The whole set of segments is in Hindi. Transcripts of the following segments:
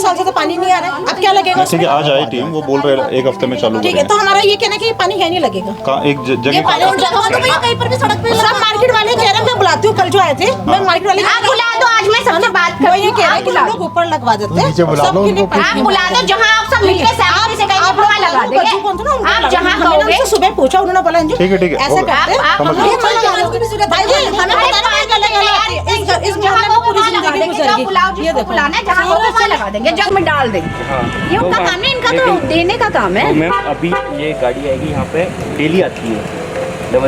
साल से तो पानी नहीं आ रहा है, अब क्या लगेगा? जैसे कि आज आई टीम, वो बोल रहे हैं 1 हफ्ते में चालू ठीक है, तो हमारा ये कहना है कि पानी है नहीं लगेगा। एक जगह कहीं पर भी सड़क पे सब मार्केट वाले कह रहे हैं, मैं बुलाती हूँ, कल जो आए थे मैं मार्केट वाले आप बुला दो, आज मैं सबसे बात कर, ये कह रहे हैं कि लोग ऊपर लगवा देते हैं, आप बुला दो, जहाँ आप सब मिलकर सहमति से कहीं वहाँ लगा देंगे। आप जहाँ कहोगे, सुबह पूछा, उन्होंने बोला ठीक है ऐसा करते हैं, लगा देंगे, जग में डाल देंगे। ये उनका काम है, इनका तो देने का काम है। मैम अभी ये गाड़ी आएगी यहाँ पे, डेली आती है 00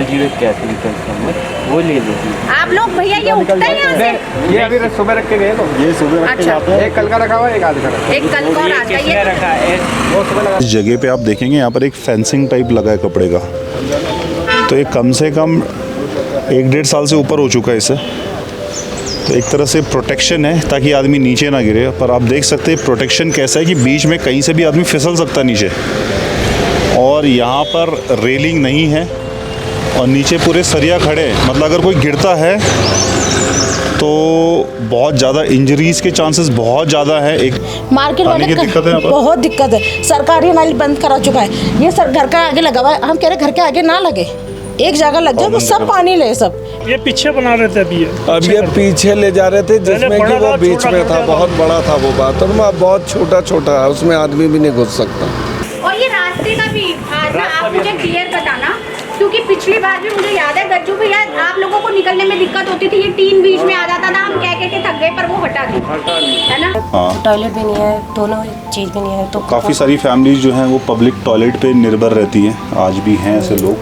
वो ले लेती है। आप लोग भैया ये उठते हैं यहाँ से? ये अभी सुबह रख के गए तो ये सुबह रख के जाते हैं। एक कल का रखा हुआ, एक आज का रखा, एक कल को और आज का ये रखा है। वो सुबह लगा। इस जगह पे आप देखेंगे यहाँ पर एक फेंसिंग टाइप लगा है कपड़े का, तो ये कम से कम 1-1.5 साल से ऊपर हो चुका है इसे। तो एक तरह से प्रोटेक्शन है ताकि आदमी नीचे ना गिरे, पर आप देख सकते हैं प्रोटेक्शन कैसा है कि बीच में कहीं से भी आदमी फिसल सकता है नीचे, और यहाँ पर रेलिंग नहीं है और नीचे पूरे सरिया खड़े हैं। मतलब अगर कोई गिरता है तो बहुत ज़्यादा इंजरीज के चांसेस बहुत ज़्यादा है। एक मार्केट वाले दिक्कत है, बहुत दिक्कत है, सरकारी नाली बंद करा चुका है, ये सर घर का आगे लगा हुआ है, हम कह रहे घर के आगे ना लगे, एक जगह लग जाए वो सब पानी ले सब। ये पीछे बना रहे थे अभी, अब ये पीछे ले जा रहे थे, जिसमें कि वो बीच में था, बहुत बड़ा था वो बाथरूम, अब बहुत छोटा छोटा है, उसमें आदमी भी नहीं घुस सकता। और ये रास्ते का भी आज ना आप मुझे क्लियर बताना, क्योंकि पिछली बार भी मुझे याद है गज्जू भैया, आप लोगों को निकलने में दिक्कत होती थी, ये टीन बीच में आ जाता था, हम कह के थक गए पर वो हटा दी, है ना। हाँ, टॉयलेट भी नहीं है, दोनों चीज़ भी नहीं है, तो काफ़ी सारी फैमिलीज जो हैं वो पब्लिक टॉयलेट पे निर्भर रहती हैं, आज भी हैं ऐसे लोग,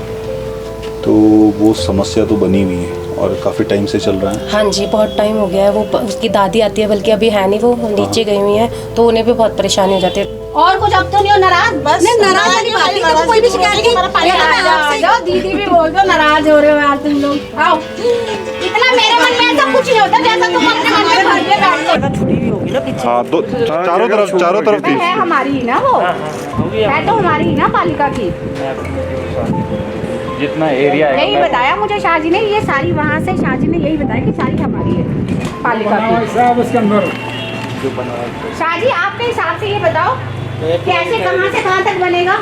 तो वो समस्या तो बनी हुई है और काफ़ी टाइम से चल रहा है। हाँ जी, बहुत टाइम हो गया है। वो उसकी दादी आती है, बल्कि अभी है नहीं, वो नीचे गई हुई है, तो उन्हें भी बहुत परेशानी हो जाती है। और कुछ अब तो नहीं हो नाराज, बस नहीं नाराज कोई भी शिकायत नहीं, दीदी भी बोल दो नाराज हो रहे हो यार तुम लोग। आओ, इतना मेरे मन में ऐसा कुछ नहीं होता जैसा तुम अपने मन में भर के बैठते हो। हाँ, दो चारों तरफ थी। है हमारी ही ना वो, है तो हमारी ही ना पालिका की। जितना एरिया है यही बताया मुझे शाहजी ने, ये सारी वहाँ से शाहजी ने यही बताया कि सारी हमारी है पालिका की। शाहजी आपके हिसाब से ये बताओ कैसे कहाँ से कहाँ तक बनेगा?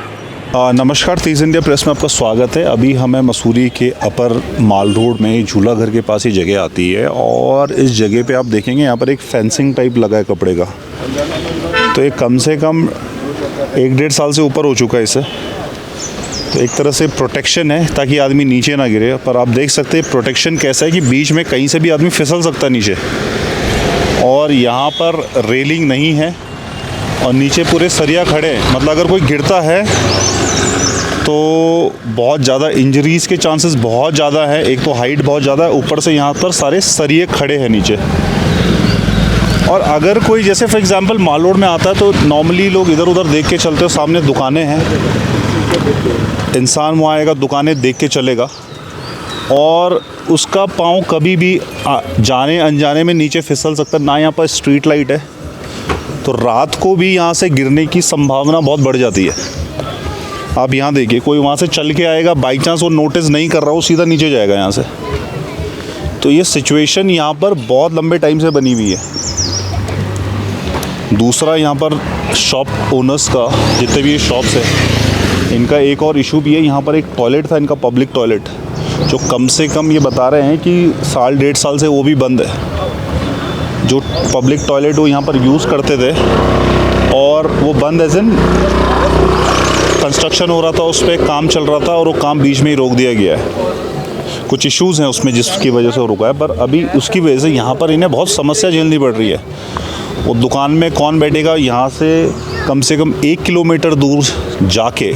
नमस्कार, तेज़ इंडिया प्रेस में आपका स्वागत है। अभी हमें मसूरी के अपर माल रोड में झूला घर के पास ही जगह आती है, और इस जगह पे आप देखेंगे यहाँ पर एक फेंसिंग टाइप लगा है कपड़े का, तो ये कम से कम 1-1.5 साल से ऊपर हो चुका है इसे। तो एक तरह से प्रोटेक्शन है ताकि आदमी नीचे ना गिरे, पर आप देख सकते हैं प्रोटेक्शन कैसा है कि बीच में कहीं से भी आदमी फिसल सकता है नीचे, और यहाँ पर रेलिंग नहीं है और नीचे पूरे सरिया खड़े हैं। मतलब अगर कोई गिरता है तो बहुत ज़्यादा इंजरीज के चांसेस बहुत ज़्यादा है। एक तो हाइट बहुत ज़्यादा है, ऊपर से यहाँ पर सारे सरिये खड़े हैं नीचे। और अगर कोई जैसे फॉर एग्जांपल माल रोड में आता है तो नॉर्मली लोग इधर उधर देख के चलते हो, सामने दुकानें हैं, इंसान वहाँ आएगा दुकानें देख के चलेगा, और उसका पाँव कभी भी जाने अनजाने में नीचे फिसल सकता है। ना यहाँ पर स्ट्रीट लाइट है, तो रात को भी यहाँ से गिरने की संभावना बहुत बढ़ जाती है। आप यहाँ देखिए, कोई वहाँ से चल के आएगा, बाई चांस वो नोटिस नहीं कर रहा, वो सीधा नीचे जाएगा यहाँ से। तो ये सिचुएशन यहाँ पर बहुत लंबे टाइम से बनी हुई है। दूसरा, यहाँ पर शॉप ओनर्स का, जितने भी ये शॉप्स हैं, इनका एक और इशू भी है। यहाँ पर एक टॉयलेट था इनका, पब्लिक टॉयलेट, जो कम से कम ये बता रहे हैं कि 1.5 साल से वो भी बंद है। जो पब्लिक टॉयलेट वो यहाँ पर यूज़ करते थे, और वो बंद एज इन कंस्ट्रक्शन हो रहा था, उस पर काम चल रहा था, और वो काम बीच में ही रोक दिया गया है। कुछ इश्यूज़ हैं उसमें जिसकी वजह से वो रुका है, पर अभी उसकी वजह से यहाँ पर इन्हें बहुत समस्या झेलनी पड़ रही है। वो दुकान में कौन बैठेगा, यहाँ से कम 1 किलोमीटर दूर जाके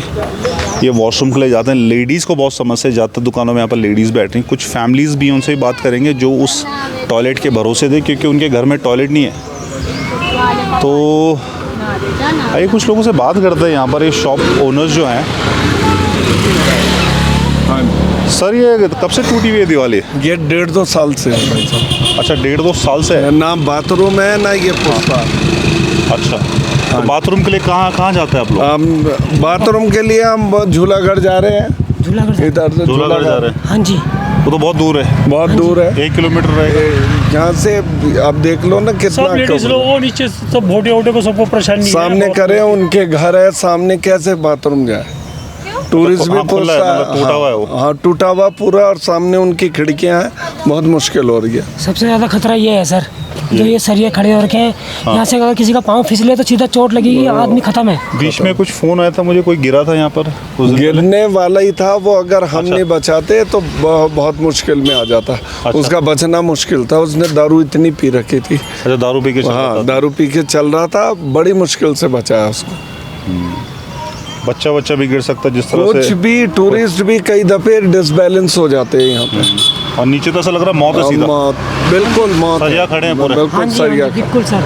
ये वॉशरूम के लिए जाते हैं। लेडीज़ को बहुत समस्या, ज़्यादातर दुकानों में यहाँ पर लेडीज़ बैठ रही हैं। कुछ फैमिलीज़ भी उनसे बात करेंगे जो उस टॉयलेट के भरोसे थे, क्योंकि उनके घर में टॉयलेट नहीं है। तो आइए कुछ लोगों से बात करते हैं। यहाँ पर ये शॉप ओनर्स जो हैं। सर, ये कब से टूटी हुई है दीवाली? ये 1.5-2 साल से है भाई साहब। अच्छा, 1.5-2 साल से है। ना बाथरूम है ना ये पुष्पा। अच्छा, तो बाथरूम के लिए कहाँ जाते हैं आप लोग? हम बाथरूम के लिए हम झूला घर जा रहे हैं, झूला घर इधर से झूला घर जा रहे हैं। हाँ जी, वो तो बहुत दूर है, बहुत दूर है। 1 किलोमीटर रहेगा यहाँ से अब देख लो ना सब कितना लेडीज कम- लोग वो नीचे सब भोटे वोटे को सबको परेशानी है। सामने बहुत करे उनके घर है सामने, कैसे बाथरूम जाए? टूरिस्ट भी हाँ, खुला है, मतलब टूटा हुआ है वो। हाँ टूटा हुआ पूरा, और सामने उनकी खिड़कियां हैं, बहुत मुश्किल हो रही है। सबसे ज़्यादा खतरा ये है सर, जो ये सरिये खड़े हो रखे हैं, यहाँ से अगर किसी का पाँव फिसले तो सीधा चोट लगेगी, आदमी खत्म है। बीच में कुछ फोन आया था मुझे, कोई गिरा था यहाँ पर उस दिन पहले? गिरने वाला ही था वो, अगर हम नहीं बचाते तो बहुत मुश्किल में आ जाता। उसका बचना मुश्किल था, उसने दारू इतनी पी रखी थी। अच्छा, दारू पी के चल रहा हाँ था। दारू पी के चल रहा था, बड़ी मुश्किल से बचाया उसको। बच्चा भी गिर सकता है जिस तरह कुछ से, भी टूरिस्ट भी कई दफे डिसबैलेंस हो जाते हैं यहाँ पे। और नीचे तो ऐसा लग रहा है मौत है सीधा। मौत, बिल्कुल मौत है। सरिया खड़े हैं पूरे। बिल्कुल हाँ जी, सरिया बिल्कुल सर।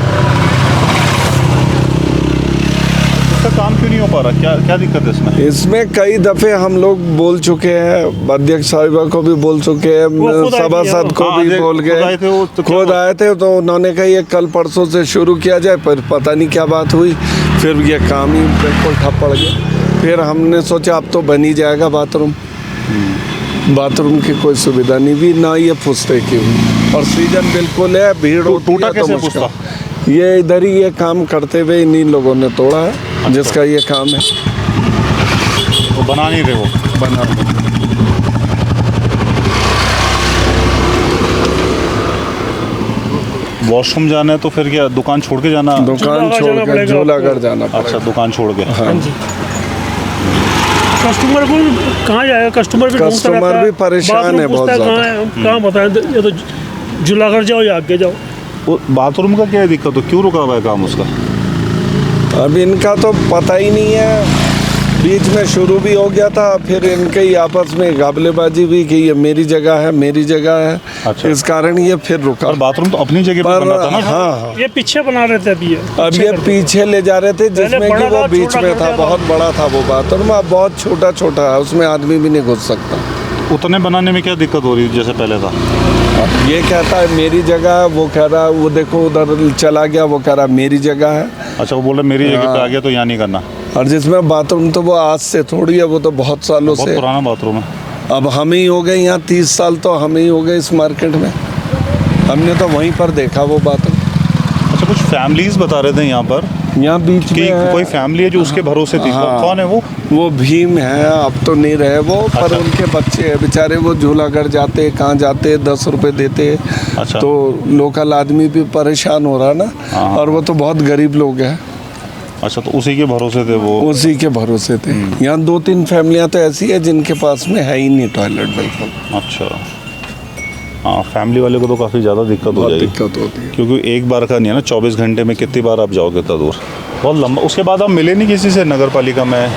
इसका काम क्यों नहीं हो पा रहा, क्या दिक्कत है इसमें? इसमें कई दफे हम लोग बोल चुके हैं, अध्यक्ष साहिबा को भी बोल चुके हैं, वो खुद आई थी, सभासद को हाँ, भी बोल खुद आए थे वो, तो गए, क्या खुद आए थे, तो उन्होंने कहा ये कल परसों से शुरू किया जाए, पर पता नहीं क्या बात हुई, फिर ये काम ही बिल्कुल ठप पड़ गया। फिर हमने सोचा अब तो बन ही जाएगा बाथरूम। बाथरूम की कोई सुविधा नहीं भी, ना ये फुसते की हुई, और सीजन बिल्कुल है, भीड़ होती टूटा है तो कैसे मुश्किल। फुसता? ये इधर ही ये काम करते हुए इन्हीं लोगों ने तोड़ा है, जिसका ये काम है। वो बना नहीं रहे, वो बना वॉशरूम जाना है तो फिर क्या दुकान छोड़ के जाना? दुकान छोड़ जाना कर पड़ेगा झूलागढ़ जाना अच्छा, पड़ेगा। दुकान छोड़ के। हाँ जी, कस्टमर को कहाँ जाएगा, कस्टमर भी ढूंढता कस्टमर रहता भी परेशान बाथरूम है बहुत पूछता ज़्यादा। कहाँ है, कहाँ बताएं, ये तो झूलाघर जाओ या आगे जाओ। वो बाथरूम का क्या दिक्कत हो, क्यों रुका हुआ है काम उसका? अब इनका तो पता ही नहीं है, बीच में शुरू भी हो गया था, फिर इनके ही आपस में गाबलेबाजी भी कि ये मेरी जगह है, मेरी जगह है। अच्छा। इस कारण ये फिर रुका। और बाथरूम तो अपनी जगह पर पर बना था ना? हाँ, ये पीछे बना रहे थे अभी, अब ये पीछे ले जा रहे थे, जिसमें कि बड़ा वो था, बीच छोटा में कर था, दिया बहुत बड़ा था वो बाथरूम, अब बहुत छोटा छोटा है, उसमें आदमी भी नहीं घुस सकता। उतने बनाने में क्या दिक्कत हो रही है जैसे पहले था? ये कहता है मेरी जगह है, वो कह रहा है, वो देखो उधर चला गया, वो कह रहा है मेरी जगह है। अच्छा, वो बोल रहे मेरी जगह पे आ गया तो यहाँ नहीं करना। और जिसमें बाथरूम तो वो आज से थोड़ी है, वो तो बहुत सालों बहुत से। पुराना बाथरूम है। अब हम ही हो गए यहाँ 30 साल, तो हम ही हो गए इस मार्केट में, हमने तो वहीं पर देखा वो बाथरूम। अच्छा, कुछ फैमिलीज बता रहे थे यहाँ पर यहाँ बीच कि में है। कोई फैमिली है जो उसके भरोसे थी। हाँ। कौन है वो? वो भीम है, अब तो नहीं रहे वो, पर अच्छा। उनके बच्चे हैं बेचारे, वो झूलागढ़ जाते, कहाँ जाते, 10 रुपए देते। अच्छा। तो लोकल आदमी भी परेशान हो रहा ना, हाँ। और वो तो बहुत गरीब लोग हैं, अच्छा, तो उसी के भरोसे थे वो। उसी के भरोसे थे। यहाँ 2-3 फैमिलियाँ तो ऐसी है जिनके पास में है ही नहीं टॉयलेट बिल्कुल। अच्छा, हाँ, फैमिली वाले को तो काफ़ी ज़्यादा दिक्कत हो बहुत जाएगी, दिक्कत होती है। क्योंकि एक बार का नहीं है ना, 24 घंटे में कितनी बार आप जाओगे इतना दूर, बहुत लंबा। उसके बाद आप मिले नहीं किसी से? नगर पालिका में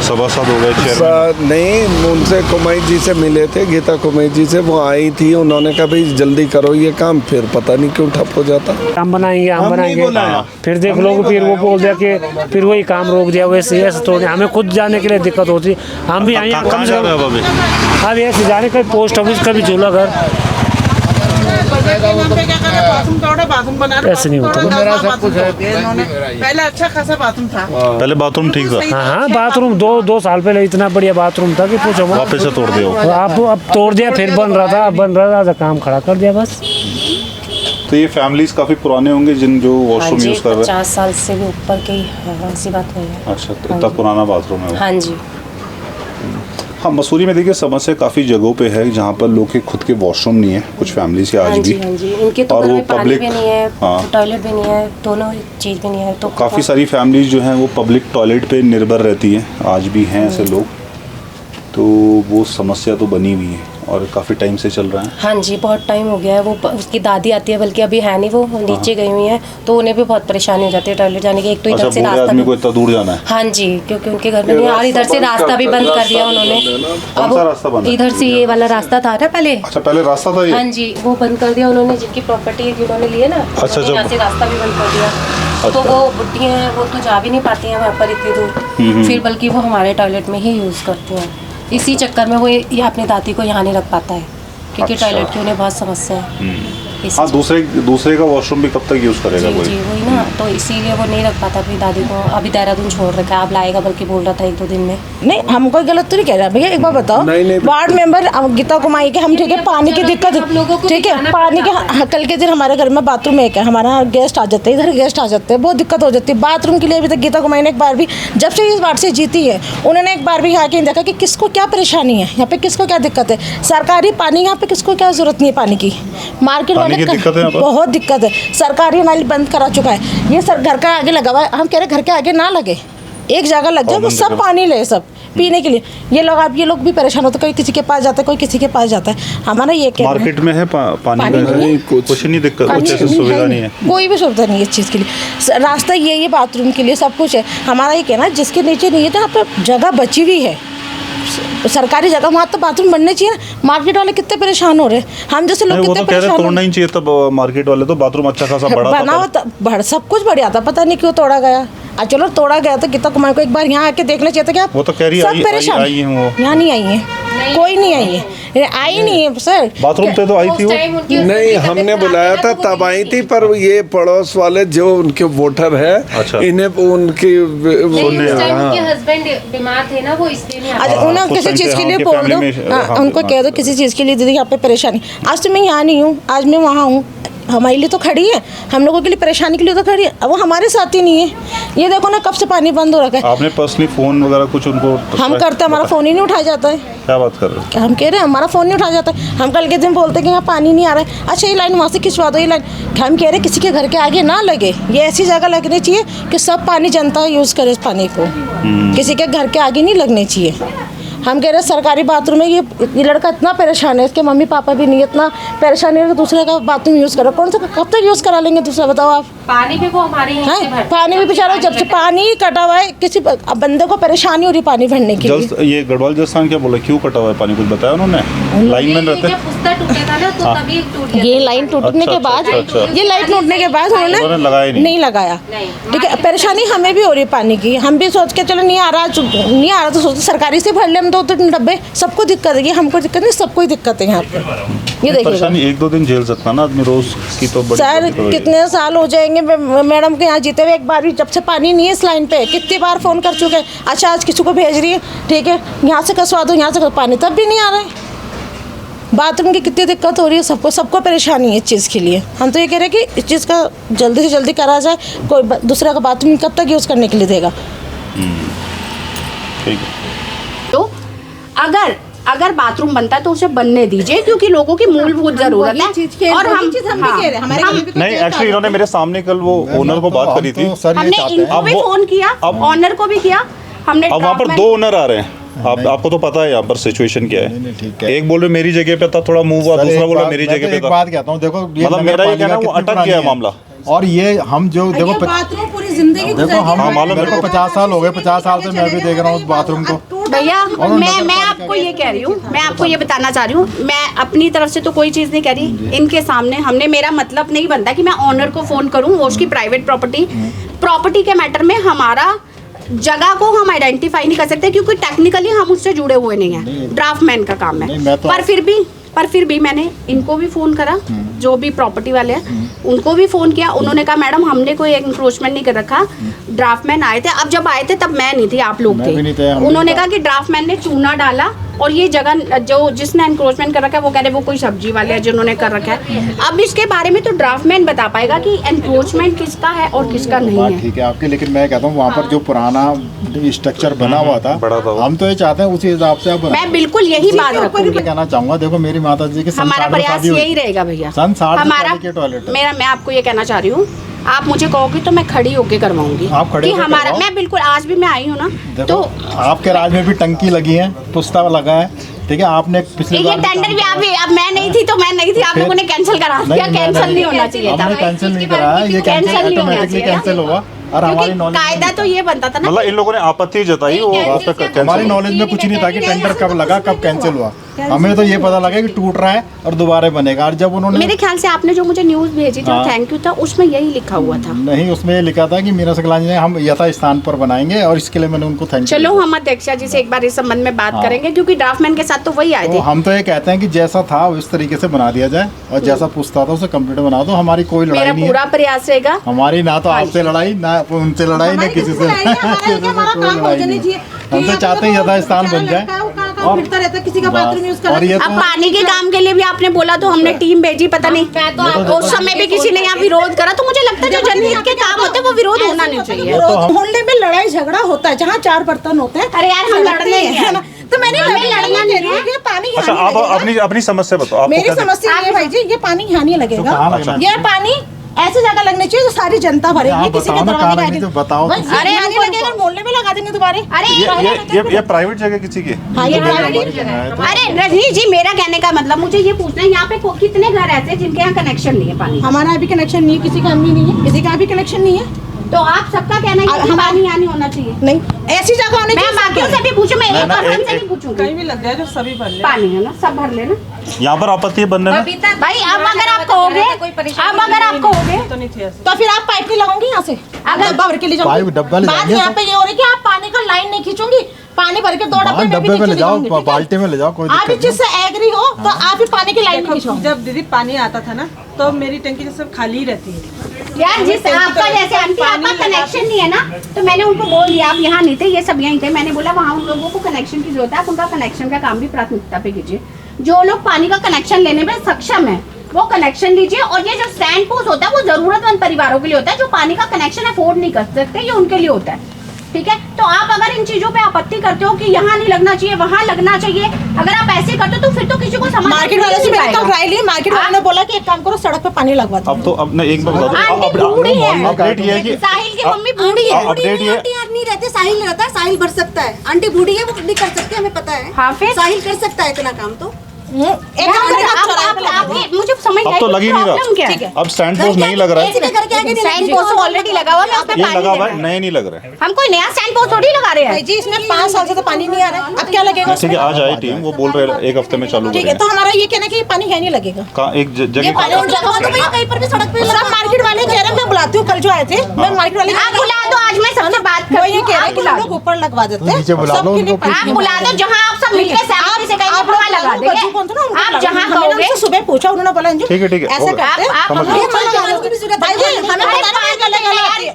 सभासद हो गए, चेयरमैन? नहीं, उनसे कुमाई जी से मिले थे, गीता कुमाई जी से, वो आई थी, उन्होंने कहा भाई जल्दी करो ये काम, फिर पता नहीं क्यों ठप हो जाता। हम बनाएंगे, हम नहीं बनाएंगे, बोला। फिर देख लो, फिर वो बोल दिया कि फिर वही काम रोक दिया, वैसे ऐसे तो हमें खुद जाने के लिए दिक्कत होती। हम भी आई कहाँ जा रहे हैं अब अभी? अब ऐसे जाने का पोस्ट ऑफिस का भी झूलाघर ऐसे नहीं होता। मेरा सब कुछ है, पहले अच्छा खासा बाथरूम था। पहले बाथरूम ठीक था, हाँ हाँ, बाथरूम दो साल पहले इतना बढ़िया बाथरूम था कि पूछो मत। वापस से तोड़ दिया हो। आप अब तोड़ दिया, फिर बन रहा था, अब बन रहा था, काम खड़ा कर दिया बस। तो ये फैमिलीज काफ़ी पुराने होंगे जिन जो हाँ वॉशरूम जी, यूज़ कर रहे हैं? 50 साल से भी ऊपर की ऐसी बात नहीं है। अच्छा, तो इतना पुराना बाथरूम है वो। हाँ जी, हाँ, मसूरी में देखिए समस्या काफ़ी जगहों पे है जहाँ पर लोग के खुद के वॉशरूम नहीं है, कुछ फैमिलीज के आज हाँ भी। जी, हाँ जी, इनके तो और घर वो में पानी public- भी नहीं है, हाँ। टॉयलेट भी नहीं है, दोनों चीज़ भी नहीं है, तो काफ़ी सारी फैमिलीज जो हैं वो पब्लिक टॉयलेट पे निर्भर रहती हैं, आज भी हैं ऐसे लोग, तो वो समस्या तो बनी हुई है और काफ़ी टाइम से चल रहा है। हाँ जी, बहुत टाइम हो गया है। वो उसकी दादी आती है, बल्कि अभी है नहीं, वो नीचे गई हुई है, तो उन्हें भी बहुत परेशानी हो जाती है टॉयलेट जाने की। एक तो अच्छा, इधर से बूढ़े रास्ता आदमी भी, को इतना दूर जाना है? हाँ जी, क्योंकि उनके घर में नहीं है, और इधर से रास्ता भी बंद कर दिया उन्होंने। कौन सा रास्ता बंद है? इधर से ये वाला रास्ता था ना पहले, अच्छा, पहले रास्ता था हाँ ये? जी, वो बंद कर दिया उन्होंने, जिनकी प्रॉपर्टी है जिन्होंने लिए ना, अच्छा, उन्होंने यहाँ से रास्ता भी बंद कर दिया। तो अच्छा। वो बुढ़ियाँ हैं, वो तो जा भी नहीं पाती हैं वहाँ पर इतनी दूर, फिर बल्कि वो हमारे टॉयलेट में ही यूज़ करती हैं। इसी चक्कर में वो ये अपनी दादी को यहाँ नहीं रख पाता है, क्योंकि अच्छा। टॉयलेट की उन्हें बहुत समस्या है। इस हाँ, दूसरे का वॉशरूम भी कब तक यूज़ करेगा जी कोई? जी वही ना, तो इसीलिए वो नहीं रख पाता अपनी दादी को। अभी देहरादून छोड़ रखा है, अब लाएगा बल्कि बोल रहा था 1-2 दिन में। नहीं, हम कोई गलत तो नहीं कह रहे भैया, एक बार बताओ। वार्ड मेंबर गीता कुमारी के हम ठीक है, पानी की दिक्कत ठीक है, पानी के कल के दिन हमारे घर में बाथरूम एक है, हमारा गेस्ट आ जाते हैं, इधर गेस्ट आ जाते हैं, बहुत दिक्कत हो जाती है बाथरूम के लिए। अभी तक गीता कुमारी ने एक बार भी, जब से इस वार्ड से जीती है, उन्होंने एक बार भी यहाँ के देखा कि किसको क्या परेशानी है, यहाँ पे किसको क्या दिक्कत है। सरकारी पानी यहाँ पे किसको क्या जरूरत नहीं है पानी की, मार्केट वाले बहुत दिक्कत है। सरकारी नल बंद करा चुका है, ये सर घर का आगे लगा हुआ है, हम कह रहे घर के आगे ना लगे, एक जगह लग जाए, वो सब पानी ले सब पीने के लिए। ये लोग भी परेशान होते, कोई किसी के पास जाता है, कोई किसी के पास जाता है। हमारा ये क्या मार्केट में है पानी का कुछ नहीं दिक्कत, कुछ ऐसी सुविधा नहीं है, कोई भी सुविधा नहीं है इस चीज़ के लिए। रास्ता ये बाथरूम के लिए सब कुछ है। हमारा ये कहना है जिसके नीचे नहीं है तो यहाँ पे जगह बची हुई है, सरकारी जगह वहाँ तो बाथरूम बनने चाहिए ना। मार्केट वाले कितने परेशान हो रहे हैं, हम जैसे लोग कितने परेशान। तोड़ना ही चाहिए तब मार्केट वाले तो बाथरूम अच्छा खासा बना हुआ सब कुछ बढ़िया था, पता नहीं क्यों तोड़ा गया। चलो तोड़ा गया तो गीता कुमार को एक बार यहाँ आके देखना चाहिए था। क्या वो तो कह रही है परेशान यहाँ नहीं आई है, कोई नहीं आई है, आई नहीं है सर। बाथरूम पे तो आई थी वो नहीं, हमने बुलाया था तब आई थी, पर ये पड़ोस वाले जो उनके वोटर है, अच्छा, इन्हें उनकी उनके हस्बैंड बीमार थे ना, वो इसलिए नहीं आए। उन्हें किसी चीज़ के लिए बोल दो, उनको कह दो किसी चीज़ के लिए दीदी यहाँ पे परेशानी। आज तो मैं यहाँ नहीं हूँ, आज मैं वहाँ हूँ, हमारे लिए तो खड़ी है, हम लोगों के लिए परेशानी के लिए तो खड़ी है, अब वो हमारे साथ ही नहीं है। ये देखो ना कब से पानी बंद हो रखा है। आपने पर्सनली फ़ोन वगैरह कुछ उनको हम करते, हमारा फ़ोन ही नहीं उठाया जाता है। क्या बात कर रहे हो? हम कह रहे हैं हमारा फ़ोन नहीं उठाया जाता है। हम कल के दिन बोलते हैं कि यहाँ पानी नहीं आ रहा है, अच्छा ये लाइन वहाँ से खिंचवा दो, ये लाइन। हम कह रहे हैं किसी के घर के आगे ना लगे, ये ऐसी जगह लगनी चाहिए कि सब पानी जनता यूज़ करे इस पानी को, किसी के घर के आगे नहीं लगने चाहिए। हम कह रहे हैं सरकारी बाथरूम में ये लड़का इतना परेशान है, इसके मम्मी पापा भी नहीं, इतना परेशान है कि दूसरे का बाथरूम यूज़ करो। कौन सा कब तक यूज़ करा लेंगे दूसरा, बताओ आप। पानी भी वो हमारे हैं, पानी भी बेचारा जब से पानी कटा हुआ है, किसी बंदे को परेशानी हो रही पानी भरने के लिए। ये गढ़वाल जलस्थान क्या बोला, क्यों कटा हुआ है पानी, कुछ बताया उन्होंने? लाइन में रहते ये लाइन टूटने के बाद, ये लाइन टूटने के बाद उन्होंने नहीं लगाया। ठीक है, परेशानी हमें भी हो रही है पानी की, हम भी सोच के चलो नहीं आ रहा तो सोचते सरकारी से भर ले हम 2-3 डब्बे। सबको दिक्कत है, हमको दिक्कत नहीं, सबको ही दिक्कत है यहाँ पे। ये देखिए परेशानी 1-2 दिन झेल सकता ना आदमी, रोज की तो बड़ी सर कितने साल हो जाएंगे मैडम के यहाँ जीते हुए, एक बार भी जब से पानी नहीं है इस लाइन पे, कितनी बार फ़ोन कर चुके हैं। अच्छा आज किसी को भेज रही है, ठीक है यहाँ से कसवा दो, यहाँ से पानी तब भी नहीं आ रहा है। बाथरूम की कितनी दिक्कत हो रही है, सबको परेशानी है इस चीज़ के लिए। हम तो ये कह रहे हैं कि इस चीज़ का जल्दी से जल्दी करा जाए, कोई दूसरा का बाथरूम कब तक यूज़ करने के लिए देगा। ठीक है, तो अगर बाथरूम बनता है तो उसे बनने दीजिए, क्योंकि लोगों की मूलभूत जरूरत है। और हम नहीं एक्चुअली इन्होंने मेरे सामने कल वो ओनर को बात करी थी, हमने इनको भी फोन किया, ऑनर को भी किया हमने। अब वहाँ पर 2 ओनर आ रहे हैं, आपको तो पता है यहाँ पर सिचुएशन क्या है। एक बोल रहे मेरी जगह पे था, थोड़ा मूव हुआ, दूसरा बोला मेरी जगह पे था। बात कहता हूँ, देखो मतलब मेरा ये कहना वो अटक गया मामला। और ये हम जो देखो बाथरूम पूरी जिंदगी देखो हम मेरे को 50 साल हो गए, 50 साल से मैं भी देख रहा हूँ उस बाथरूम को। भैया मैं आपको ये कह रही हूँ, मैं आपको ये बताना चाह रही हूँ, मैं अपनी तरफ से तो कोई चीज़ नहीं कह रही। इनके सामने हमने, मेरा मतलब नहीं बनता कि मैं ऑनर को फ़ोन करूँ, वो उसकी प्राइवेट प्रॉपर्टी के मैटर में हमारा जगह को हम आइडेंटिफाई नहीं कर सकते, क्योंकि टेक्निकली हम उससे जुड़े हुए नहीं हैं, ड्राफ्टमैन का काम है। पर फिर भी मैंने इनको भी फ़ोन करा, जो भी प्रॉपर्टी वाले हैं उनको भी फ़ोन किया। उन्होंने कहा मैडम हमने कोई इंक्रोचमेंट नहीं कर रखा, ड्राफ्टमैन आए थे। अब जब आए थे तब मैं नहीं थी, आप लोग थे। उन्होंने कहा कि ड्राफ्टमैन ने चूना डाला, और ये जगह जो जिसने इंक्रोचमेंट कर रखा है वो कह रहे वो कोई सब्जी वाले है जिन्होंने कर रखा है। अब इसके बारे में तो ड्राफ्टमैन बता पाएगा कि इंक्रोचमेंट किसका है और किसका नहीं है। ठीक है आपके, लेकिन मैं कहता हूँ वहाँ पर जो पुराना स्ट्रक्चर बना हुआ था, हम तो ये चाहते हैं उसी हिसाब से। मैं बिल्कुल यही बात रखूंगी, कहना चाहूँगा, देखो मेरी माता जी के हमारा प्रयास यही रहेगा भैया। हमारा मैं आपको ये कहना चाह रही हूँ, आप मुझे कहोगे तो मैं खड़ी होके करवाऊंगी कि हमारा, मैं बिल्कुल आज भी मैं आई हूँ ना, तो आपके राज में भी टंकी लगी है, पुस्ता लगा है, ठीक है। आपने पिछले ये टेंडर भी अब मैं नहीं थी तो मैं नहीं थी, आप लोगों ने कैंसिल करा दिया। कैंसिल नहीं होना चाहिए था, कैंसिल नहीं कराया, ये कैंसिल ऑटोमेटिकली कैंसिल होगा। और हमारी नॉलेज कायदा तो ये बनता था ना, मतलब इन लोगों ने आपत्ति जताई, वो हमारी नॉलेज में कुछ नहीं था कि टेंडर कब लगा कब कैंसिल हुआ। हमें तो ये पता लगा कि टूट रहा है और दोबारा बनेगा। और जब उन्होंने मेरे ख्याल से आपने जो मुझे न्यूज़ भेजी जो थैंक यू था उसमें यही लिखा हुआ था। नहीं, उसमें ये लिखा था कि मीरा सकलानी ने हम यथा स्थान पर बनाएंगे और इसके लिए मैंने उनको थैंक यू। चलो हम अध्यक्षा जी से एक बार इस संबंध में बात करेंगे, क्योंकि ड्राफ्टमैन के साथ तो वही आए थे। हम तो ये कहते हैं कि जैसा था उस तरीके से बना दिया जाए और जैसा पूछता था उसे कंप्लीट बना दो। हमारी कोई लड़ाई मेरा नहीं पूरा है, प्रयास रहेगा। हमारी ना तो आपसे लड़ाई ना उनसे लड़ाई ना किसी से हम तो चाहते हैं यथा स्थान बन जाए। फिरता रहता किसी का बाथरूम यूज कर। और ये अब पानी के काम के लिए भी आपने बोला तो हमने टीम भेजी, पता नहीं उस समय भी किसी ने यहाँ विरोध करा। तो मुझे लगता है जो जनहित के काम होते हैं वो विरोध होना नहीं चाहिए। मोहल्ले में लड़ाई झगड़ा होता है जहाँ 4 बर्तन होते हैं। अरे यार हम लड़ने हैं ना, तो मैंने लड़ना नहीं है। पानी अच्छा, आप अपनी समस्या बताओ। आपको मेरी क्या समस्या ये भाई जी, ये पानी यहाँ नहीं लगेगा। कहाँ लगना ये पानी ऐसी जगह लगनी चाहिए जो सारी जनता भरेगी। किसी के दरवाजे का आगे बताओ। अरे नहीं लगेगा, मोहल्ले में लगा देंगे दोबारा। अरे ये प्राइवेट जगह किसी की? हाँ, ये अरे रजनी जी, मेरा कहने का मतलब मुझे ये पूछना है, यहाँ पे कितने घर ऐसे हैं जिनके यहाँ कनेक्शन नहीं है पानी? हमारा अभी कनेक्शन नहीं है, किसी का भी नहीं है, किसी का भी कनेक्शन नहीं है। तो आप सबका कहना है कि पानी यहाँ नहीं होना चाहिए? नहीं, ऐसी जगह होनी मैं चाहिए। बाकियों से भी पूछूं, मैं एक और से भी पूछूंगी। कहीं भी लग जाए जो सभी भर ले। पानी है ना, सब भर लेना। यहाँ पर आपत्ति है बनने में? भाई अब अगर आप कहोगे, अब अगर आप कहोगे तो नहीं थी ऐसे। तो फिर आप पाइप नहीं लगाओगी यहाँ से? अगर डब्बा भर के ले पाइप डब्बा ले बात जाएंगे यहाँ पे ये हो रही है कि आप पानी का लाइन नहीं खींचोगी, पानी भर के 2 डब्बे में ले जाओ, बाल्टी में ले जाओ, कोई आप इस चीज से एग्री हो तो आप ही पानी की लाइन नहीं खींचो। जब दीदी पानी आता था ना तो मेरी टंकी जैसे खाली ही रहती है। यार जिस आपका जैसे आंटी आपका कनेक्शन नहीं है ना, तो मैंने उनको बोल दिया, आप यहाँ नहीं थे, ये सब यहीं थे। मैंने बोला वहाँ उन लोगों को कनेक्शन की जरूरत है, आप उनका कनेक्शन का काम भी प्राथमिकता पे कीजिए। जो लोग पानी का कनेक्शन लेने में सक्षम है वो कनेक्शन लीजिए। और ये जो स्टैंड पोस्ट होता है वो जरूरतमंद परिवारों के लिए होता है, जो पानी का कनेक्शन अफोर्ड नहीं कर सकते, ये उनके लिए होता है। ठीक है, तो आप अगर इन चीजों पे आपत्ति करते हो कि यहाँ नहीं लगना चाहिए, वहाँ लगना चाहिए, अगर आप ऐसे करते हो तो फिर तो किसी को समझ मार्केट वाले से मैंने कल राय ली, मार्केट वाले ने बोला कि एक काम करो, सड़क पे पानी लगवा दो। अब तो अब एक बार बता आंटी दो, बूढ़ी है। अपडेट ये है कि साहिल की मम्मी बूढ़ी है। अपडेट ये नहीं रहते, साहिल रहता है, साहिल भर सकता है। आंटी बूढ़ी है, वो भी कर सकते हैं, हमें पता है। हाँ, फिर साहिल कर सकता है इतना काम तो। एक काम करें, आप मुझे समझ अब तो लग ही नहीं रहा। अब स्टैंड पोस्ट नहीं लग रहा है। स्टैंड पोस्ट ऑलरेडी लगा हुआ है, उसमें ये पानी लगा हुआ दे है, नए नहीं लग रहा है। हम कोई नया स्टैंड पोस्ट थोड़ी लगा रहे हैं जी। इसमें 5 साल से तो पानी नहीं आ रहा है, अब क्या लगेगा? ठीक है, आज आई टीम, वो बोल रहे हैं 1 हफ्ते में चालू ठीक है, करेंगे। तो हमारा ये कहना है कि पानी यहाँ नहीं लगेगा। कहाँ एक जगह कहीं पर भी सड़क पे सब मार्केट वाले कह रहे हैं, मैं बुलाती हूँ, कल जो आए थे मैं मार्केट वाले आप बुला दो, आज मैं सबसे बात वो करती ये हूँ। कह रहे हैं कि हम लोग ऊपर लगवा देते हैं। नीचे बुला लो उनको, आप बुला दो, जहाँ आप सब मिलके सहमति से कहेंगे वहाँ लगा देंगे। आप जहाँ कहोगे। सुबह पूछा उन्होंने, बोला अंजू ठीक है, ऐसा करते हैं। आप हमें पता नहीं, हमें पता नहीं,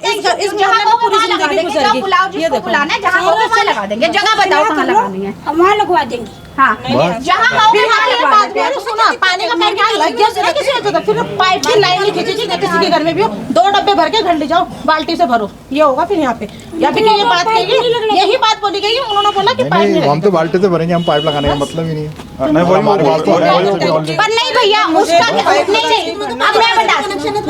इस मोहल्ले में पूरी जिंदगी गुजर गई। ये देखो, बुलाना है, जहाँ कहोगे वहाँ लगा देंगे। जगह बताओ कहाँ लगानी है, वहाँ लगवा देंगे। हाँ जहाँ कहोगे वहाँ लगवा देंगे। सुना पानी का पाइप यहाँ लग गया किसी होता, फिर पाइप की लाइन नहीं खींची थी। किसी के घर में भी हो, 2 डब्बे भर के घर ले जाओ, बाल्टी से भरो, ये होगा। फिर यहाँ पे या फिर ये बात कही, यही बात बोली गई, उन्होंने बोला कि पाइप नहीं, हम तो बाल्टी से भरेंगे, हम पाइप लगाने का मतलब ही नहीं है। नहीं, वही हमारे पास तो है। पर नहीं भैया, उसका नहीं, अब मैं बता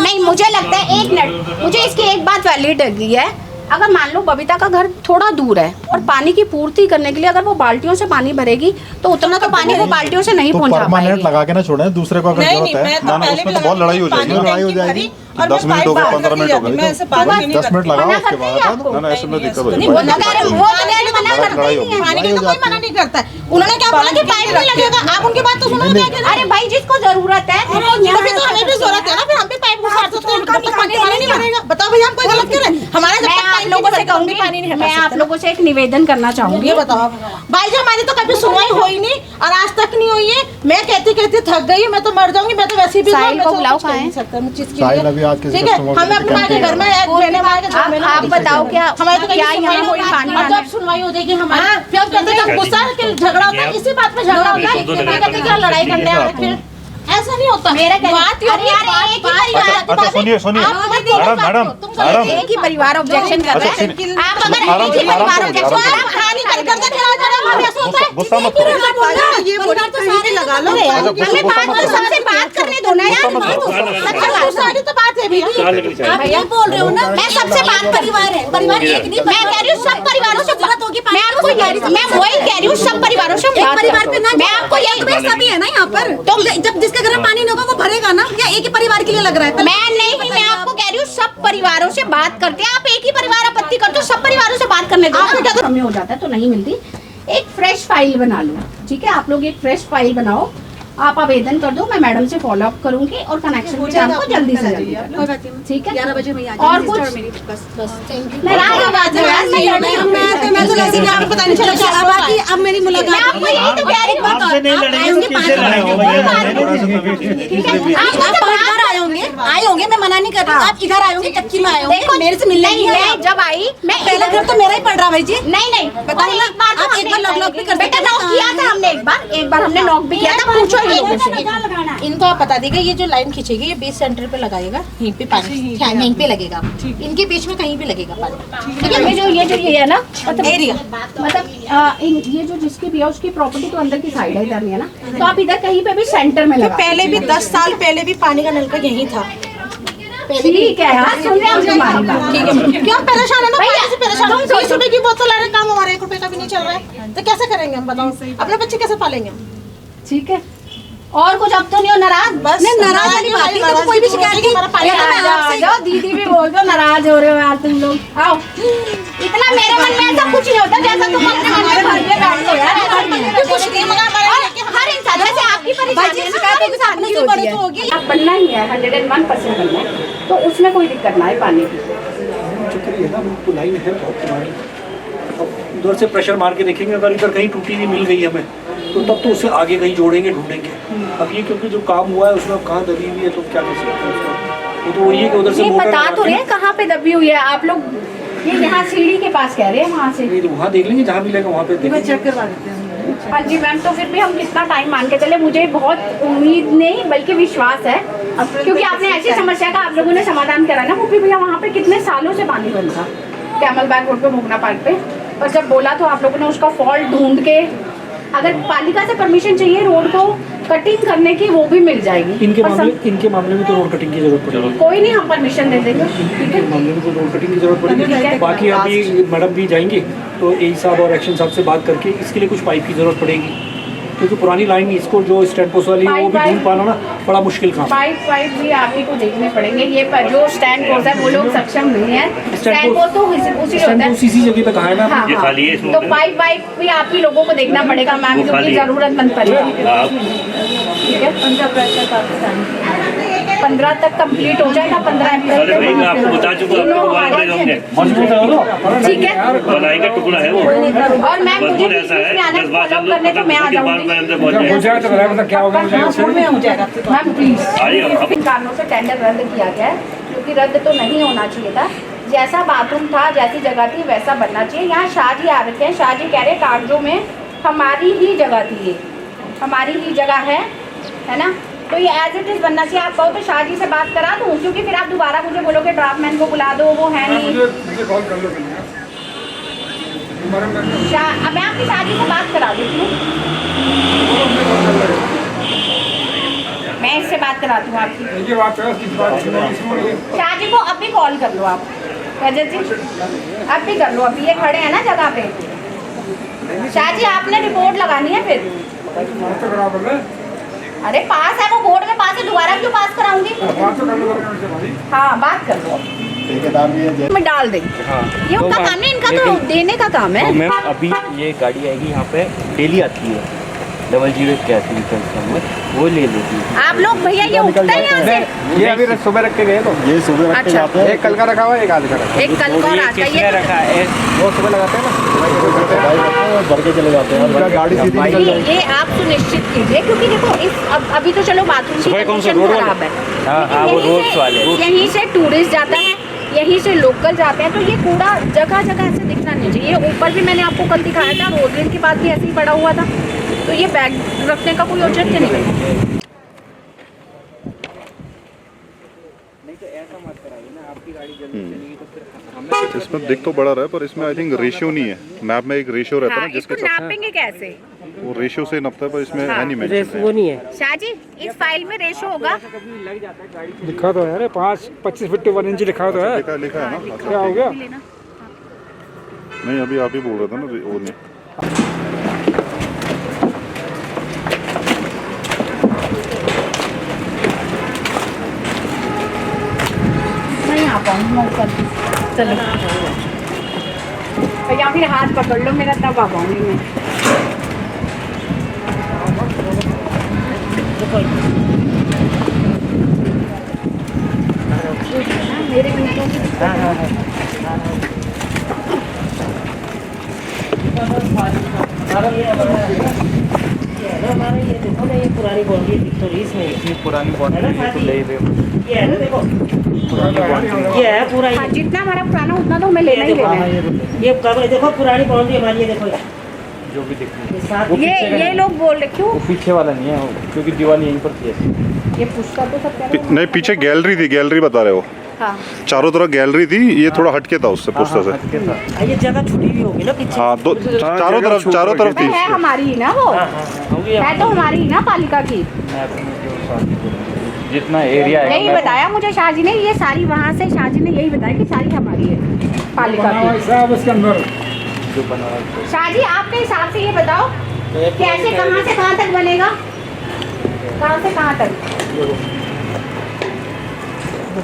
नहीं, मुझे लगता है 1 मिनट, मुझे इसकी एक बात वैलिड लगी है। अगर मान लो बबीता का घर थोड़ा दूर है और पानी की पूर्ति करने के लिए अगर वो बाल्टियों से पानी भरेगी तो उतना तो पानी वो बाल्टियों से नहीं तो पहुंचा परमानेंट पाएगी। लगा के ना छोड़े, दूसरे को अगर जरूरत है ना ना, उसमें तो बहुत लड़ाई हो जाएगी। लड़ाई हो जाएगी। 10 मिनट हो गए, 15 मिनट हो गए, मैं ऐसे पानी नहीं 10 मिनट लगाओ, उसके बाद ना ना, ऐसे में दिक्कत हो वो जाएगी। तो कह रहे मना करते ही नहीं है। पानी की तो कोई मना नहीं करता है। उन्होंने क्या बोला कि पाइप नहीं लगेगा, आप उनकी बात तो सुनो। क्या कह रहे हैं? अरे भाई जिसको जरूरत है तो फिर तो हमें भी जरूरत है ना, फिर हम भी पाइप घुसा सकते हैं, उनका पानी हमारा नहीं भरेगा। बताओ भैया, हम कोई गलत कर रहे हैं? हमारा जब मैं तक आप पाइप लोगों से नहीं भरेगा, कहूंगी, पानी नहीं मैं आप लोगों से एक निवेदन करना चाहूंगी। ये बताओ भाई जी, हमारी तो कभी सुनवाई हुई नहीं और आज तक नहीं हुई है। मैं कहती कहती थक गई, मैं तो मर जाऊंगी, मैं तो वैसे भी साहिल को बुलाओ, कहाँ है? साहिल अभी आज किसी ठीक है, कस्टमर हमें अपने माँ के घर में आप बताओ क्या हमारे तो क्या कहीं यहाँ सुनवाई कोई हुई पानी और जब सुनवाई हो जाएगी हमारी, फिर हम कहते हैं जब गुस्सा कि झगड़ा होता है, इसी बात पे झगड़ा होता है, फिर कहते हैं क्या लड़ाई करने आ रहे हैं। फिर ऐसा नहीं होता। मेरा कहना- बात ये अरे यार, बात- एक ही बात- परिवार- बात- अच्छा सुनिए सुनिए, आप हमें बोलो, मैडम मैडम तुम मैडम, एक ही परिवार ऑब्जेक्शन कर रहे अच्छा, हैं। आप अगर आराम एक से, ही परिवार आराम से, ऑब्जेक्शन आराम से। कर हानि कर करते गुस्सा मत करो। ये बोला तो सारे लगा लो। अच्छा, हमें बात तो सबसे बात करने दो ना यार। सारी तो बात है भैया। आप ये बोल रहे हो ना, मैं सबसे बात परिवार है, परिवार एक नहीं। मैं कह रही हूँ सब परिवारों से बात होगी। मैं आपको मैं वही कह रही हूँ, सब परिवारों से एक बात परिवार पे ना, मैं आपको यही सभी है ना यहाँ पर। तो जब जिसके घर में पानी नहीं होगा वो भरेगा ना, या एक ही परिवार के लिए लग रहा है? मैं नहीं, मैं आपको कह रही हूँ सब परिवारों से बात करते हैं। आप एक ही परिवार आपत्ति करते हो, सब परिवारों से बात करने दो। कमी हो जाता है तो नहीं मिलती। एक फ्रेश फाइल बना लो, ठीक है। आप लोग एक फ्रेश फाइल बनाओ, आप आवेदन कर दो, मैं मैडम से फॉलो अप करूंगी और कनेक्शन के काम को जल्दी से जल्दी करना, ठीक है। 11 बजे मैं आ और कुछ मैं तो लगी आपको पता नहीं चला अब बाकी अब मेरी मुलाकात आपको यही तो कह रही हूँ, आपसे नहीं लड़ेंगे तो किससे लड़ेंगे? ठीक है। आप इधर आए होंगे, मैं मना नहीं कर रही, आप इधर आए होंगे, चक्की में आए होंगे, मेरे से मिलने नहीं। मैं जब आई, मैं पहला घर तो मेरा ही पड़ रहा भाई जी। नहीं बताओ ना, आप एक बार लॉक भी कर बेटा नॉक किया था हमने, एक बार हमने नॉक भी किया था, पूछो इन लोगों से। इनको आप बता दीजिए ये जो लाइन खींचेगी ये बीच सेंटर पे लगाएगा, यहीं पे पानी यहीं पे लगेगा, इनके बीच में कहीं भी लगेगा पानी, ठीक है। ये जो ये है ना मतलब एरिया, मतलब ये जो जिसकी भी है उसकी प्रॉपर्टी तो अंदर की साइड है, इधर नहीं है ना, तो आप इधर कहीं पे भी सेंटर में लगा। पहले भी 10 साल पहले भी पानी का नलका यहीं था। ठीक है यार, सुन रहे हैं हम तुम्हारी बात, ठीक है। क्यों परेशान है ना, पानी से परेशान हो। 20 रुपए की बोतल आ रही है, काम हमारा 1 रुपए का भी नहीं चल रहा है, तो कैसे करेंगे हम, बताओ अपने बच्चे कैसे पालेंगे हम? ठीक है। और कुछ अब तो नहीं हो नाराज, बस नहीं नाराज वाली बात नहीं, देखो कोई भी शिकायत नहीं, जाओ दीदी भी बोल दो नाराज हो रहे हो यार तुम लोग, आओ। इतना मेरे मन में ऐसा कुछ नहीं होता जैसा तुम अपने मन में घर पे बैठते हो यार, कुछ नहीं हर इंसान जैसे आपकी परेशानी है ना, हर इंसान की होती है। आप बनना ही है 101% बनना है, तो उसमें कोई दिक्कत ना है पानी की। लाइन है बहुत पुरानी, उधर से प्रेशर मार के देखेंगे, अगर इधर कहीं टूटी हुई मिल गई हमें तो तब तो उसे आगे कहीं जोड़ेंगे, ढूंढेंगे। अब ये क्योंकि जो काम हुआ है उसमें कहाँ दबी हुई है तो क्या कर सकते हैं उसका, वो तो वही है कि उधर से मोटर बता तो रहे हैं कहाँ पे दबी हुई है आप लोग, ये यहाँ सीढ़ी के पास कह रहे हैं, वहाँ से नहीं तो वहाँ देख लेंगे, जहाँ मिलेगा वहाँ पे देखेंगे। चेक करवा देते हैं। हाँ जी मैम, तो फिर भी हम कितना टाइम मान के चले, मुझे बहुत उम्मीद नहीं बल्कि विश्वास है, क्योंकि आपने ऐसी समस्या का आप लोगों ने समाधान करा ना। वो भैया वहाँ पे कितने सालों से पानी बंद था, कैमल बैग रोड पे, मोगना पार्क पे, और जब बोला तो आप लोगों ने उसका फॉल्ट ढूंढ के, अगर पालिका से परमिशन चाहिए रोड को कटिंग करने की वो भी मिल जाएगी। इनके मामले में तो रोड कटिंग की जरूरत पड़ेगी, कोई नहीं, हम परमिशन दे देंगे, ठीक है। मामले में तो रोड कटिंग की जरूरत पड़ेगी। बाकी अभी मैडम भी जाएंगे तो एई साहब और एक्शन साहब से बात करके इसके लिए कुछ पाइप की जरूरत पड़ेगी, क्योंकि पुरानी लाइन इसको जो स्टैंड पोस्ट वाली है वो भी ढूंढ पाना ना बड़ा मुश्किल काम। पाइप भी आप ही को देखने पड़ेंगे, ये जो स्टैंड पोस्ट है वो लोग सक्षम नहीं है, स्टैंड पोस्ट तो उसी होता है, इसी जगह पे कहा है ना। हाँ, हाँ। तो पाइप भी आप ही लोगों को देखना पड़ेगा मैम, क्योंकि जरूरतमंद पड़ेगी, ठीक है। 15 तक कंप्लीट हो जाएगा, 15 अप्रैल आपको बता चुका, ठीक है, बनाएगा टुकड़ा है वो, और मैम मुझे भी इसमें आना फॉलो करने तो मैं आ जाऊंगी मैम प्लीज। कारणों से टेंडर रद्द किया गया है, क्योंकि रद्द तो नहीं होना चाहिए था, जैसा बाथरूम था जैसी जगह थी वैसा बनना चाहिए। यहाँ शाहजी आ रखे हैं, शाहजी कह रहे कागजों में हमारी ही जगह थी, ये हमारी ही जगह है ना, तो ये एज इट इज बनना चाहिए। आप कहो तो शाहजी से बात करा दूँ, क्योंकि फिर आप दोबारा मुझे बोलोगे ड्राफ्टमैन को बुला दो, वो है नहीं। मैं आपकी शाहजी से बात करा देती हूँ, मैं इससे बात कराती हूँ आपकी। शाहजी को अभी कॉल कर लो आप, रजत जी अभी कर लो, अभी ये खड़े हैं ना जगह पे। शाहजी आपने रिपोर्ट लगानी है फिर, अरे पास है वो बोर्ड में पास है, दोबारा क्यों पास कराऊंगी? हाँ बात कर लो, मैं डाल देंगे। हाँ। ये उनका काम नहीं, इनका तो देने का काम है। तो मैम अभी ये गाड़ी आएगी यहाँ पे, डेली आती है 0081 नंबर, वो ले लेती है। आप लोग भैया ये उठते हैं यहाँ से, ये अभी सुबह रख के गए तो ये सुबह रख के जाते हैं, एक कल का रखा हुआ है, एक आज का रखा है, एक कल को और आज का, ये रखा है वो सुबह लगाते हैं ना, भर के चले जाते हैं, गाड़ी सीधी निकल जाएगी। ये आप सुनिश्चित कीजिए, क्योंकि देखो इस अभी तो चलो बाथरूम की कंडीशन खराब है, हाँ वो रोड्स वाले, यहीं से टूरिस्ट जाता है, यहीं से लोकल जाते हैं, तो ये कूड़ा जगह जगह ऐसे दिखना नहीं चाहिए। ये ऊपर भी मैंने आपको कल दिखाया था, रोड के बाद भी ऐसे ही पड़ा हुआ था, तो ये बैग रखने का कोई औचित्य नहीं है। इसमें दिख तो बड़ा रहा है, पर इसमें आई थिंक रेशियो नहीं है, मैप में एक रेशियो रहता है ना जिसके इसको नापेंगे कैसे? वो रेशियो से नपता है, पर इसमें है नहीं रेस वो नहीं है। शाहजी इस फाइल में रेशो होगा, लिखा तो है 25 फीट 1 इंच लिखा तो है, लिखा है ना, क्या हो गया? नहीं अभी आप ही बोल रहे थे ना वो नहीं। नहीं आ पाऊंगी, चलो भैया फिर हाथ पकड़ लो मेरा, तब आ पाऊंगी मैं। मेरे मिनटों की हमारे ये देखो ना, ये पुरानी बाउंड्री तो इसमें इतनी पुरानी बाउंड्री है तो ले रहे हो। ये है ना, देखो पुरानी बाउंड्री ये है पूरा हाँ, जितना हमारा पुराना उतना तो हमें लेना ही लेना है। ये देखो पुरानी बाउंड्री हमारी, ये देखो जो भी दिख रही ये है साथ वो पीछे का ये नहीं। लोग बोल रहे क्यों? वो पीछे वाला नहीं है वो, क्योंकि दीवार यहीं पर थी ऐसी। ये पुष्कर तो सब कह रहे हैं। नहीं पीछे गैलरी थी, गैलरी बता रहे हो, हाँ चारों तरफ गैलरी थी, ये थोड़ा हटके था उससे पुश्ता से। हटके था। ये जगह छुटी हुई होगी ना पीछे। हाँ दो चारों तरफ थी। है हमारी ही ना वो, होगी है तो हमारी ही ना पालिका की। मैं अपने जो साथी को जितना एरिया है यही बताया मुझे शाहजी ने, ये सारी वहाँ से शाहजी ने यही बताया कि सारी हमारी है पालिका की। उसके अंदर जो बना हुआ है। शाहजी आपके हिसाब से ये बताओ कैसे कहाँ से कहाँ तक बनेगा, कहाँ से कहाँ तक?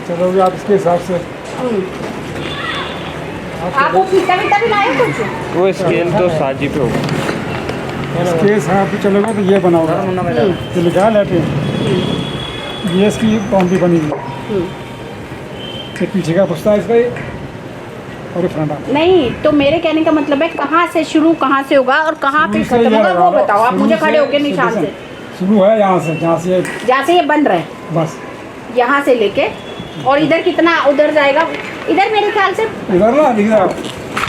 चलोगे आप इसके हिसाब से। आप वो फीता वीता भी लाए कुछ? वो स्केल तो साजी पे होगा। इसके हिसाब से चलोगे तो ये बना होगा, जो लिखा है लेटर, ये इसकी बाउंड्री बनी हुई है। ये पीछे का पुस्ता है इसका ये, और ये फ्रंट है। नहीं तो मेरे कहने का मतलब है कहाँ से शुरू कहाँ से होगा और कहाँ पे शुरू से खत्म ये होगा वो होगा, बताओ आप शुरू मुझे, से खड़े होके निशान से। शुरू है यहाँ से, जहाँ से ये बन रहा है बस यहाँ से लेके, और इधर कितना उधर जाएगा? इधर मेरे ख्याल से इधर ना दिख रहा है,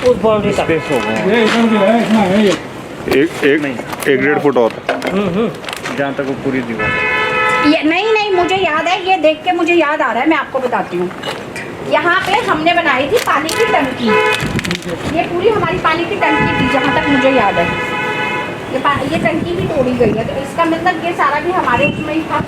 उस बाउंड्री का स्पेस होगा ये इधर भी है, इतना है ये। एक 1.5 फुट और। जहाँ तक वो पूरी दीवार। ये नहीं मुझे याद है, ये देख के मुझे याद आ रहा है, मैं आपको बताती हूँ। यहाँ पे हमने बनाई थी पानी की टंकी, ये पूरी हमारी पानी की टंकी थी जहाँ तक मुझे याद है। ये टंकी भी तोड़ी गई है, तो इसका मतलब ये सारा भी हमारे उसमें ही था,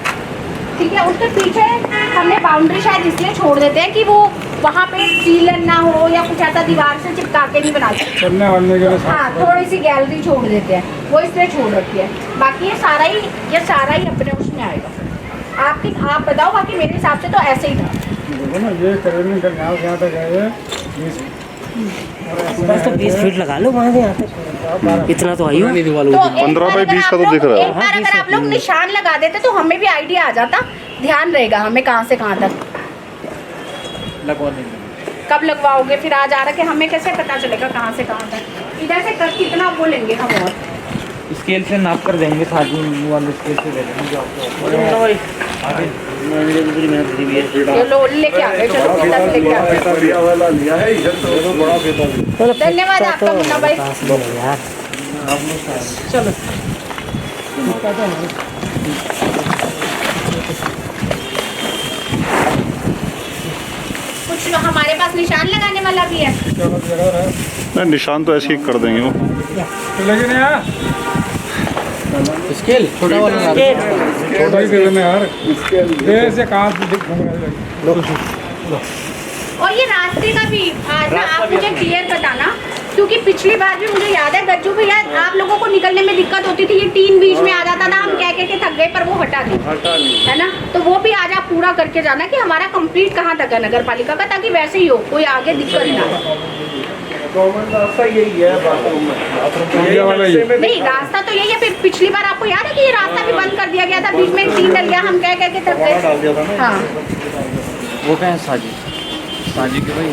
ठीक है। उसके पीछे हमने बाउंड्री शायद इसलिए छोड़ देते हैं कि वो वहाँ पे सीलन ना हो या कुछ ऐसा दीवार से चिपका के नहीं बनाते, चलने वालने के लिए हाँ थोड़ी सी गैलरी छोड़ देते हैं, वो इसलिए छोड़ रखी है। बाकी ये सारा ही अपने उसमें आएगा। आप बताओ, बाकी मेरे हिसाब से तो ऐसे ही था। देखो ना, ये करीबन यहाँ तक है ये 20 बस तो 20 फीट लगा लो वहाँ से यहाँ तक, इतना तो आई हो। तो 15 बाई 20 का तो दिख रहा है। एक बार अगर आप लोग निशान लगा देते तो हमें भी आइडिया आ जाता, ध्यान रहेगा हमें कहाँ से कहाँ तक। लगवाने कब लगवाओगे फिर? आज आ रहा कि हमें कैसे पता चलेगा कहाँ से कहाँ तक? इधर से कितना वो लेंगे हम? और स्केल से नाप कर देंगे, साथ ही वाले स्केल से दे देंगे जो आपको आगे। ये लो लेके आ गए, चलो कितना लेके आ गए। धन्यवाद आपका मुन्ना भाई। चलो कुछ हमारे पास निशान लगाने वाला भी है। नहीं निशान तो ऐसे ही कर देंगे वो। लेकिन यार स्केल छोटा वाला छोटा ही दे देना यार, देर से कहाँ और ये रास्ते का भी आज ना आप मुझे क्लियर बताना, क्योंकि पिछली बार भी मुझे याद है गज्जू भैया आप लोगों को निकलने में दिक्कत होती थी, ये टीन बीच में आ जाता था, हम कह के थक गए पर वो हटा दी है ना। तो वो भी आज आप पूरा करके जाना कि हमारा कंप्लीट कहाँ तक है नगर पालिका का, ताकि वैसे ही हो, कोई आगे दिक्कत ना हो। नहीं रास्ता तो यही है, फिर पिछली बार आपको याद है कि ये रास्ता भी बंद कर दिया गया था, बीच में एक टीन डल गया, हम कह के थक गए। हाँ वो कहें साजी के भाई